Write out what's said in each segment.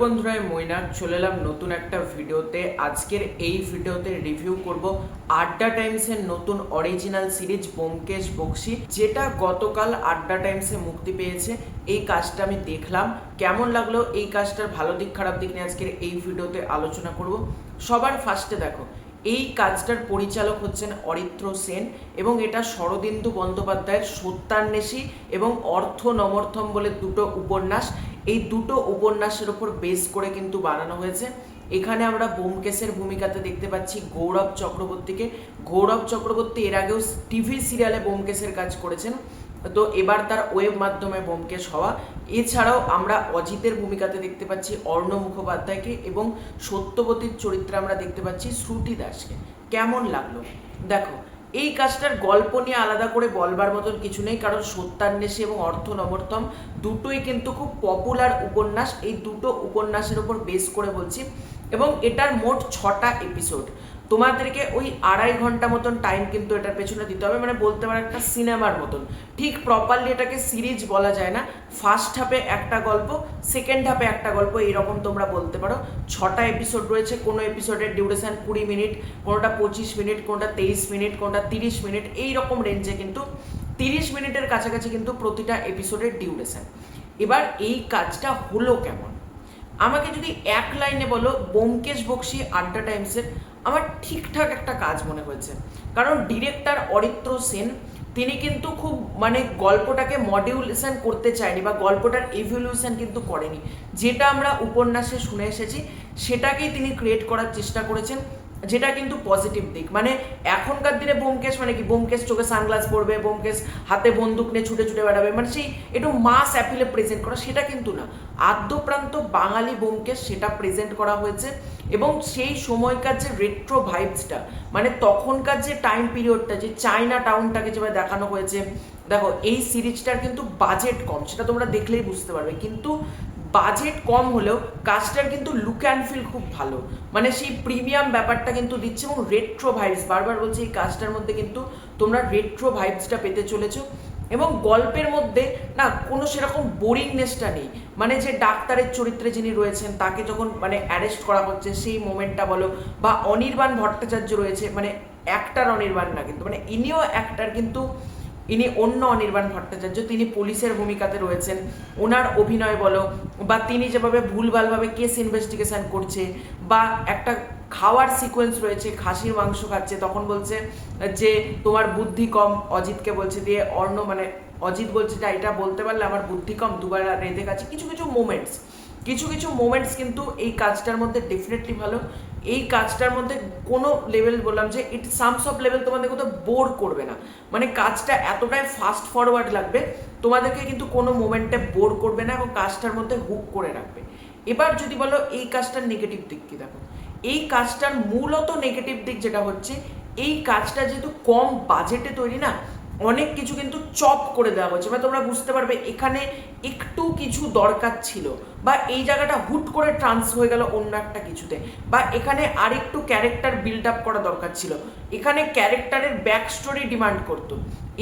বন্ধুরা, আমি মৈনাক চলে এলাম নতুন একটা ভিডিওতে। আজকের এই ভিডিওতে রিভিউ করব আড্ডা টাইমসের নতুন অরিজিনাল সিরিজ ব্যোমকেশ বক্সী, যেটা গতকাল আড্ডা টাইমসে মুক্তি পেয়েছে। এই কাজটা আমি দেখলাম, কেমন লাগলো, এই কাজটার ভালো দিক খারাপ দিক নিয়ে আজকের এই ভিডিওতে আলোচনা করব। সবার ফার্স্টে দেখো, এই কাজটার পরিচালক হচ্ছেন অরিত্র সেন এবং এটা শরদিন্দু বন্দ্যোপাধ্যায়ের সত্যান্বেষী এবং অর্থ নমর্থম বলে দুটো উপন্যাস, এই দুটো উপন্যাসের ওপর বেস করে কিন্তু বানানো হয়েছে। এখানে আমরা ব্যোমকেশের ভূমিকাতে দেখতে পাচ্ছি গৌরব চক্রবর্তীকে। গৌরব চক্রবর্তী এর আগেও টিভি সিরিয়ালে ব্যোমকেশের কাজ করেছেন, তো এবার তার ওয়েব মাধ্যমে ব্যোমকেশ হওয়া। এছাড়াও আমরা অজিতের ভূমিকাতে দেখতে পাচ্ছি অর্ণব মুখোপাধ্যায়কে এবং সত্যবতীর চরিত্রে আমরা দেখতে পাচ্ছি শ্রুতি দাসকে। কেমন লাগলো দেখো, এই কাজটার গল্প নিয়ে আলাদা করে বলবার মতন কিছু নেই, কারণ সত্যান্বেষী এবং অর্থ নমর্থম দুটোই কিন্তু খুব পপুলার উপন্যাস। এই দুটো উপন্যাসের উপর বেস করে বলছি এবং এটার মোট 6টা এপিসোড। তোমাদেরকে ওই 2.5 ঘন্টা মতন টাইম কিন্তু এটার পেছনে দিতে হবে, মানে বলতে পারো একটা সিনেমার মতন। ঠিক প্রপারলি এটাকে সিরিজ বলা যায় না। ফার্স্ট হাফে একটা গল্প, সেকেন্ড হাফে একটা গল্প, এইরকম তোমরা বলতে পারো। 6টা এপিসোড রয়েছে, কোনো এপিসোডের ডিউরেশন 20 মিনিট, কোনোটা 25 মিনিট, কোনোটা 23 মিনিট, কোনোটা 30 মিনিট, এইরকম রেঞ্জে কিন্তু 30 মিনিটের কাছাকাছি কিন্তু প্রতিটা এপিসোডের ডিউরেশন। এবার এই কাজটা হলো কেমন, আমাকে যদি এক লাইনে বলো, ব্যোমকেশ বক্সী আড্ডা টাইমসের আমার ঠিকঠাক একটা কাজ মনে হয়েছে। কারণ ডিরেক্টর অরিত্র সেন তিনি কিন্তু খুব গল্পটাকে মডিউলেশন করতে চায়নি বা গল্পটার ইভলিউশন কিন্তু করেনি। যেটা আমরা উপন্যাসে শুনে এসেছি সেটাকেই তিনি ক্রিয়েট করার চেষ্টা করেছেন, যেটা কিন্তু পজিটিভ দিক। এখনকার দিনে ব্যোমকেশ কি, ব্যোমকেশ চোখে সানগ্লাস পরবে, ব্যোমকেশ হাতে বন্দুক নিয়ে ছুটে ছুটে বেড়াবে, সেই একটু মাস অ্যাপিলে প্রেজেন্ট করা, সেটা কিন্তু না। আদ্যপ্রান্ত বাঙালি ব্যোমকেশ সেটা প্রেজেন্ট করা হয়েছে এবং সেই সময়কার যে রেট্রো ভাইবসটা, তখনকার যে টাইম পিরিয়ডটা, যে চায়না টাউনটাকে যেভাবে দেখানো হয়েছে। দেখো, এই সিরিজটার কিন্তু বাজেট কম, সেটা তোমরা দেখলেই বুঝতে পারবে, কিন্তু বাজেট কম হলেও কাজটার কিন্তু লুক অ্যান্ড ফিল খুব ভালো, সেই প্রিমিয়াম ব্যাপারটা কিন্তু দিচ্ছে এবং রেট্রো ভাইবস, বারবার বলছি এই কাজটার মধ্যে কিন্তু তোমরা রেট্রো ভাইবসটা পেতে চলেছো। এবং গল্পের মধ্যে না কোনো সেরকম বোরিংনেসটা নেই, যে ডাক্তারের চরিত্রে যিনি রয়েছেন তাকে যখন অ্যারেস্ট করা হচ্ছে সেই মোমেন্টটা বলো, বা অনির্বাণ ভট্টাচার্য রয়েছে, অ্যাক্টার অনির্বাণ না কিন্তু, ইনিও অ্যাক্টার কিন্তু ইনি অন্য অনির্বাণ ভট্টাচার্য, তিনি পুলিশের ভূমিকাতে রয়েছেন। ওনার অভিনয় বলো, বা তিনি যেভাবে ভুলভালভাবে কেস ইনভেস্টিগেশন করছে, বা একটা খাওয়ার সিকোয়েন্স রয়েছে, খাসির মাংস খাচ্ছে, তখন বলছে যে তোমার বুদ্ধি কম, অজিতকে বলছে, দিয়ে অজিত বলছে যে এটা বলতে পারলে আমার বুদ্ধি কম, দুবার রেঁধে খাচ্ছি। কিছু কিছু মোমেন্টস কিন্তু এই কাজটার মধ্যে ডেফিনেটলি ভালো। এই কাজটার মধ্যে কোনো লেভেল বললাম যে ইট সামস অফ লেভেল তোমাদের কোথাও বোর করবে না, কাজটা এতটাই ফাস্ট ফরওয়ার্ড লাগবে, তোমাদেরকে কিন্তু কোনো মোমেন্টে বোর করবে না এবং কাজটার মধ্যে হুক করে রাখবে। এবার যদি বলো এই কাজটার নেগেটিভ দিক কি, দেখো এই কাজটার মূলত নেগেটিভ দিক যেটা হচ্ছে, এই কাজটা যেহেতু কম বাজেটে তৈরি না, অনেক কিছু কিন্তু চপ করে দেওয়া হয়েছে। তোমরা বুঝতে পারবে এখানে একটু কিছু দরকার ছিল, বা এই জায়গাটা হুট করে ট্রান্সফার হয়ে গেল অন্য একটা কিছুতে, বা এখানে আরেকটু ক্যারেক্টার বিল্ড আপ করা দরকার ছিল, এখানে ক্যারেক্টারের ব্যাক স্টোরি ডিমান্ড করতো,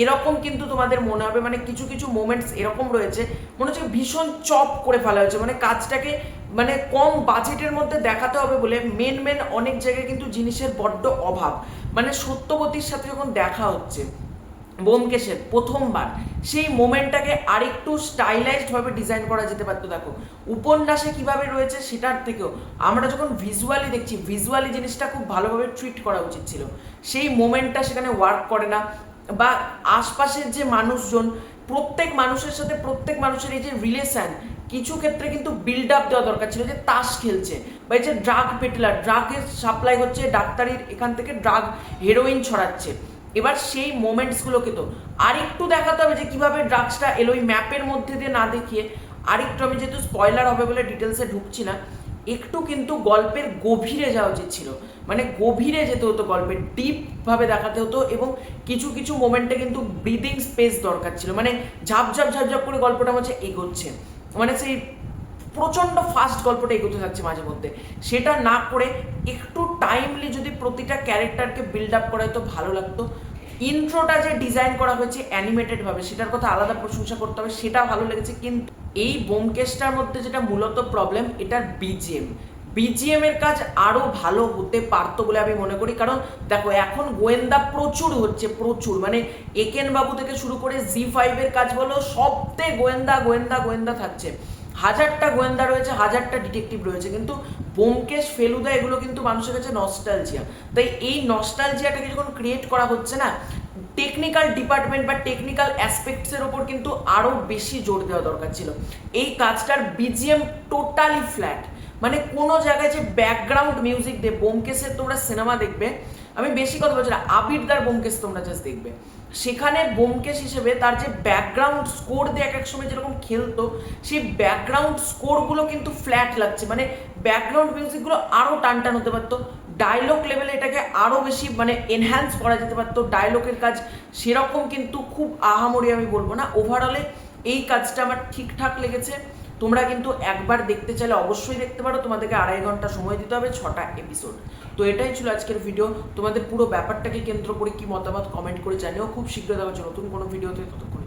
এরকম কিন্তু তোমাদের মনে হবে। কিছু কিছু মোমেন্টস এরকম রয়েছে মনে হচ্ছে ভীষণ চপ করে ফেলা হয়েছে, কাজটাকে কম বাজেটের মধ্যে দেখাতে হবে বলে মেন অনেক জায়গায় কিন্তু জিনিসের বড্ড অভাব। সত্যবতীর সাথে যখন দেখা হচ্ছে ব্যোমকেশের প্রথমবার, সেই মোমেন্টটাকে আরেকটু স্টাইলাইজড ভাবে ডিজাইন করা যেতে পারতো। দেখো উপন্যাসে কিভাবে রয়েছে সেটার থেকেও আমরা যখন ভিজুয়ালি দেখছি, ভিজুয়ালি জিনিসটা খুব ভালোভাবে ট্রিট করা উচিত ছিল, সেই মোমেন্টটা সেখানে ওয়ার্ক করে না। বা আশপাশের যে মানুষজন, প্রত্যেক মানুষের সাথে প্রত্যেক মানুষের এই যে রিলেশন, কিছু ক্ষেত্রে কিন্তু বিল্ড আপ দেওয়া দরকার ছিল, যে তাস খেলছে, বা এই যে ড্রাগ পেটলার, ড্রাগের সাপ্লাই হচ্ছে, ডাক্তারির এখান থেকে ড্রাগ হেরোইন ছড়াচ্ছে, এবার সেই মোমেন্টসগুলোকে তো আরেকটু দেখাতে হবে, যে কিভাবে ড্রাগসটা এলো, ওই ম্যাপের মধ্যে দিয়ে না দেখিয়ে আরেকটু, আমি যেহেতু স্পয়লার হবে বলে ডিটেলসে ঢুকছি না, একটু কিন্তু গল্পের গভীরে যাওয়া উচিত ছিল, গভীরে যেতে হতো, গল্পের ডিপ ভাবে দেখাতে হতো, এবং কিছু কিছু মোমেন্টে কিন্তু ব্রিদিং স্পেস দরকার ছিল, ঝাপঝাপ ঝাপঝাপ করে গল্পটা হচ্ছে এগোচ্ছে, সেই প্রচণ্ড ফাস্ট গল্পটা এগোতে থাকছে মাঝে মধ্যে, সেটা না করে একটু টাইমলি যদি প্রতিটা ক্যারেক্টারকে বিল্ড আপ করা হতো ভালো লাগতো। ইন্ট্রোটা যে ডিজাইন করা হয়েছে অ্যানিমেটেড ভাবে, সেটার কথা আলাদা প্রশংসা করতে হবে, সেটা ভালো লেগেছে। কিন্তু এই ব্যোমকেশটার মধ্যে যেটা মূলত প্রবলেম, এটার বিজিএম এর কাজ আরো ভালো হতে পারতো বলে আমি মনে করি। কারণ দেখো এখন গোয়েন্দা প্রচুর হচ্ছে, প্রচুর, মানে একেন বাবু থেকে শুরু করে জি5 এর কাজ বলো, সবতে গোয়েন্দা গোয়েন্দা গোয়েন্দা থাকছে। হাজারটা গোয়েন্দা রয়েছে, হাজারটা ডিটেকটিভ রয়েছে, কিন্তু ব্যোমকেশ, ফেলুদা এগুলো কিন্তু মানুষের কাছে নস্টালজিয়া। তাই এই নস্টালজিয়াটাকে যখন ক্রিয়েট করা হচ্ছে না, টেকনিক্যাল ডিপার্টমেন্ট বা টেকনিক্যাল অ্যাসপেক্টসের ওপর কিন্তু আরও বেশি জোর দেওয়া দরকার ছিল। এই কাজটার বিজিএম টোটালি ফ্ল্যাট, মানে কোনো জায়গায় যে ব্যাকগ্রাউন্ড মিউজিক দিয়ে, ব্যোমকেশের তোমরা সিনেমা দেখবে, আমি বেশি কথা বলছি না, আবিরদার ব্যোমকেশ তোমরা জাস্ট দেখবে, সেখানে ব্যোমকেশ হিসেবে তার যে ব্যাকগ্রাউন্ড স্কোর দিয়ে এক এক সময় যেরকম খেলতো, সেই ব্যাকগ্রাউন্ড স্কোরগুলো কিন্তু ফ্ল্যাট লাগছে, মানে ব্যাকগ্রাউন্ড মিউজিকগুলো আরও টান টান হতে পারতো। ডায়লগ লেভেলে এটাকে আরও বেশি মানে এনহ্যান্স করা যেতে পারতো, ডায়লগের কাজ সেরকম কিন্তু খুব আহামরি আমি বলবো না। ওভারঅলে এই কাজটা আমার ঠিকঠাক লেগেছে। তোমরা কিন্তু একবার দেখতে চাইলে অবশ্যই দেখতে পারো, তোমাদেরকে 2.5 ঘন্টা সময় দিতে হবে, 6টা এপিসোড। তো এটাই ছিল আজকের ভিডিও। তোমাদের পুরো ব্যাপারটাকে কেন্দ্র করে কি মতামত কমেন্ট করে জানিও। খুব শীঘ্র দেখা হচ্ছে নতুন কোনো ভিডিওতে, ততক্ষণ